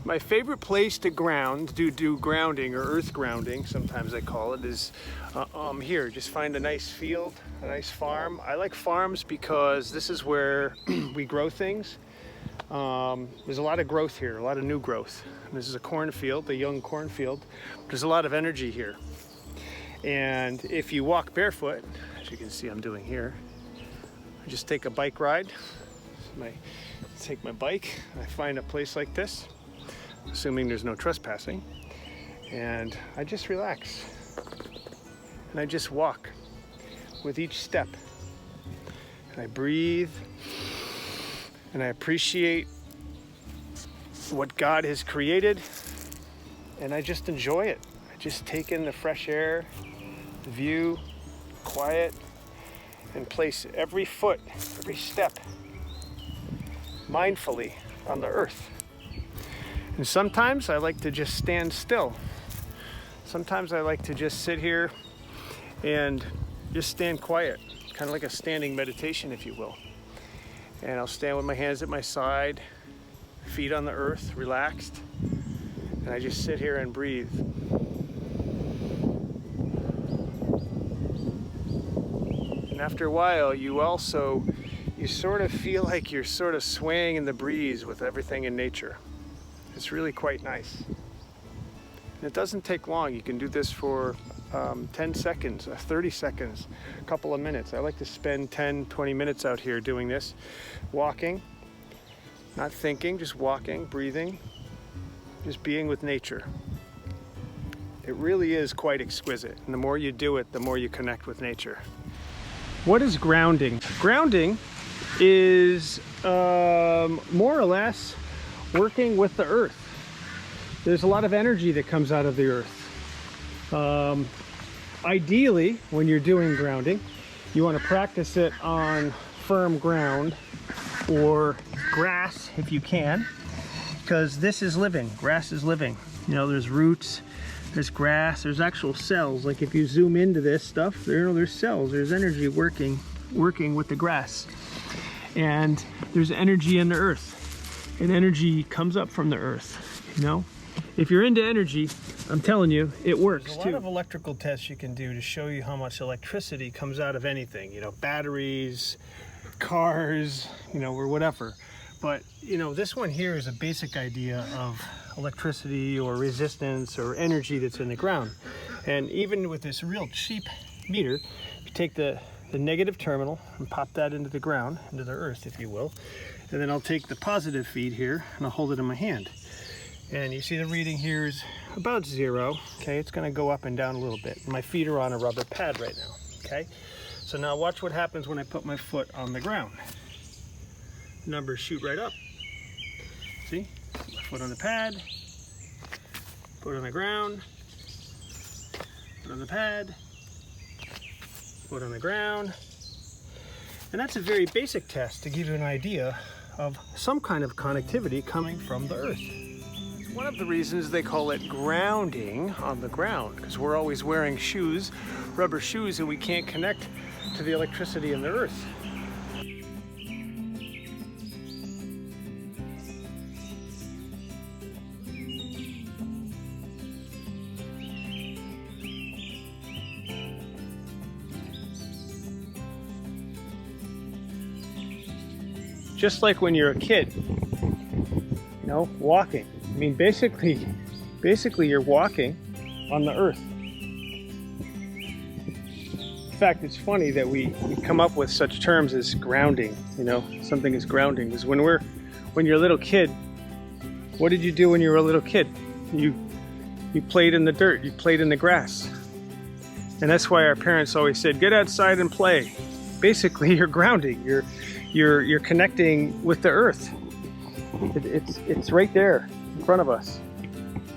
My favorite place to ground, do grounding or earth grounding, sometimes I call it, is here. Just find a nice field, a nice farm. I like farms because this is where we grow things. There's a lot of growth here, a lot of new growth. This is a cornfield, a young cornfield. There's a lot of energy here. And if you walk barefoot, as you can see I'm doing here, I just take a bike ride. Take my bike, I find a place like this, assuming there's no trespassing, and I just relax. And I just walk with each step. And I breathe, and I appreciate what God has created, and I just enjoy it. I just take in the fresh air, the view, quiet, and place every foot, every step mindfully on the earth. And sometimes I like to just stand still. Sometimes I like to just sit here and just stand quiet, kind of like a standing meditation, if you will. And I'll stand with my hands at my side, feet on the earth, relaxed, and I just sit here and breathe. And after a while, you sort of feel like you're sort of swaying in the breeze with everything in nature. It's really quite nice. And it doesn't take long. You can do this for 10 seconds, 30 seconds, a couple of minutes. I like to spend 10, 20 minutes out here doing this, walking, not thinking, just walking, breathing, just being with nature. It really is quite exquisite. And the more you do it, the more you connect with nature. What is grounding? Grounding is more or less working with the earth. There's a lot of energy that comes out of the earth. Ideally, when you're doing grounding, you want to practice it on firm ground or grass if you can, because this is living. Grass is living. You know, there's roots, there's grass, there's actual cells. Like if you zoom into this stuff, there's cells, there's energy working with the grass. And there's energy in the earth, and energy comes up from the earth. You know, if you're into energy, I'm telling you, it works. There's a lot of electrical tests you can do to show you how much electricity comes out of anything. You know, batteries, cars, you know, or whatever. But you know, this one here is a basic idea of electricity or resistance or energy that's in the ground. And even with this real cheap meter, if you take the negative terminal and pop that into the ground, into the earth, if you will. And then I'll take the positive feed here and I'll hold it in my hand. And you see the reading here is about 0. Okay, it's gonna go up and down a little bit. My feet are on a rubber pad right now, okay? So now watch what happens when I put my foot on the ground. The numbers shoot right up. See, my foot on the pad, foot on the ground, foot on the pad, foot on the ground. And that's a very basic test to give you an idea of some kind of connectivity coming from the earth. It's one of the reasons they call it grounding on the ground, because we're always wearing shoes, rubber shoes, and we can't connect to the electricity in the earth. Just like when you're a kid, you know, walking. I mean, basically you're walking on the earth. In fact, it's funny that we come up with such terms as grounding, you know, something is grounding. Because when you're a little kid, what did you do when you were a little kid? You played in the dirt, you played in the grass. And that's why our parents always said, get outside and play. Basically, you're grounding. You're connecting with the earth. It's right there in front of us.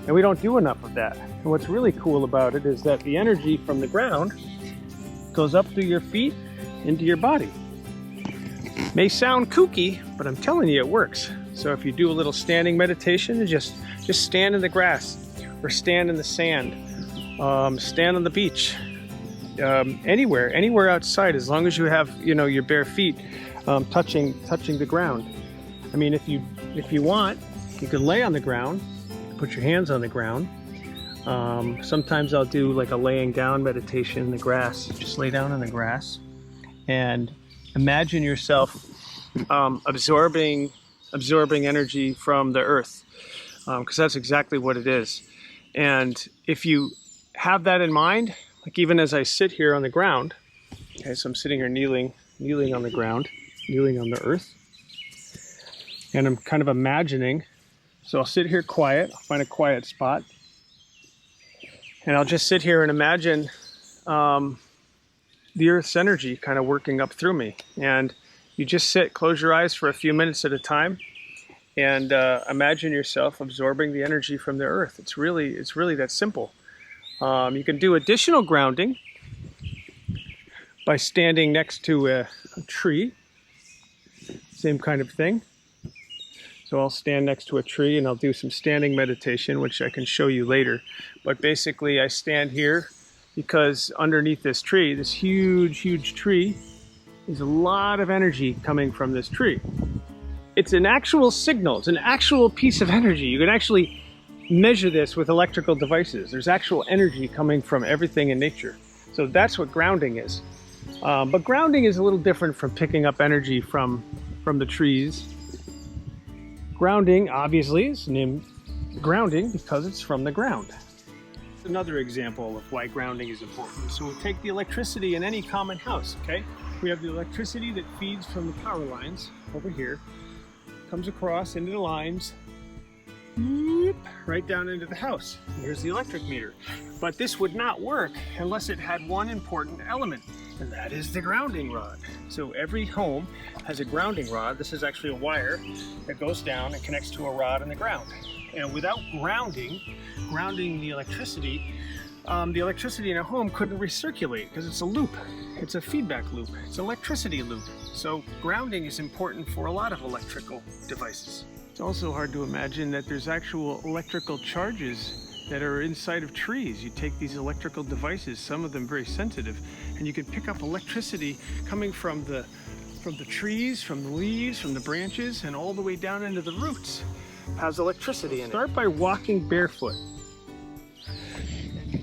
And we don't do enough of that. And what's really cool about it is that the energy from the ground goes up through your feet into your body. May sound kooky, but I'm telling you it works. So if you do a little standing meditation, and just stand in the grass or stand in the sand, stand on the beach, anywhere outside, as long as you have, you know, your bare feet touching the ground. I mean, if you want, You can lay on the ground, put your hands on the ground. Sometimes I'll do like a laying down meditation in the grass. Just lay down in the grass and imagine yourself absorbing energy from the earth, because that's exactly what it is. And if you have that in mind, like even as I sit here on the ground, okay, so I'm sitting here kneeling on the ground, kneeling on the earth, and I'm kind of imagining, so I'll sit here quiet, I'll find a quiet spot, and I'll just sit here and imagine the earth's energy kind of working up through me. And you just sit, close your eyes for a few minutes at a time, and imagine yourself absorbing the energy from the earth. It's really that simple. You can do additional grounding by standing next to a tree. Same kind of thing. So I'll stand next to a tree and I'll do some standing meditation, which I can show you later. But basically I stand here because underneath this tree, this huge tree, there's a lot of energy coming from this tree. It's an actual signal, it's an actual piece of energy. You can actually measure this with electrical devices. There's actual energy coming from everything in nature. So that's what grounding is. But grounding is a little different from picking up energy from the trees. Grounding, obviously, is named grounding because it's from the ground. Another example of why grounding is important. So we take the electricity in any common house, okay? We have the electricity that feeds from the power lines over here, comes across into the lines, right down into the house. Here's the electric meter. But this would not work unless it had one important element, and that is the grounding rod. So every home has a grounding rod. This is actually a wire that goes down and connects to a rod in the ground. And without grounding the electricity in a home couldn't recirculate because it's a loop. It's a feedback loop. It's an electricity loop. So grounding is important for a lot of electrical devices. It's also hard to imagine that there's actual electrical charges that are inside of trees. You take these electrical devices, some of them very sensitive, and you can pick up electricity coming from the trees, from the leaves, from the branches, and all the way down into the roots. It has electricity in it. Start by walking barefoot.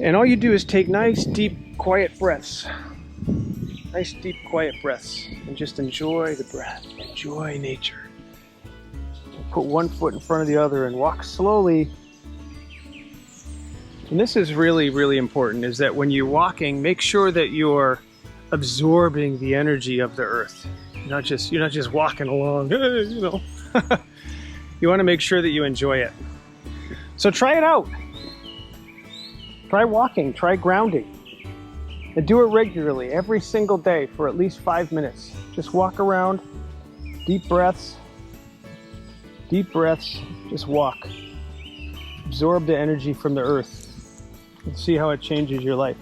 And all you do is take nice, deep, quiet breaths. Nice, deep, quiet breaths. And just enjoy the breath. Enjoy nature. Put one foot in front of the other and walk slowly. And this is really important, is that when you're walking, make sure that you're absorbing the energy of the earth. You're not just walking along, you know. You want to make sure that you enjoy it. So try it out. Try walking, try grounding. And do it regularly, every single day for at least 5 minutes. Just walk around, deep breaths, just walk. Absorb the energy from the earth and see how it changes your life.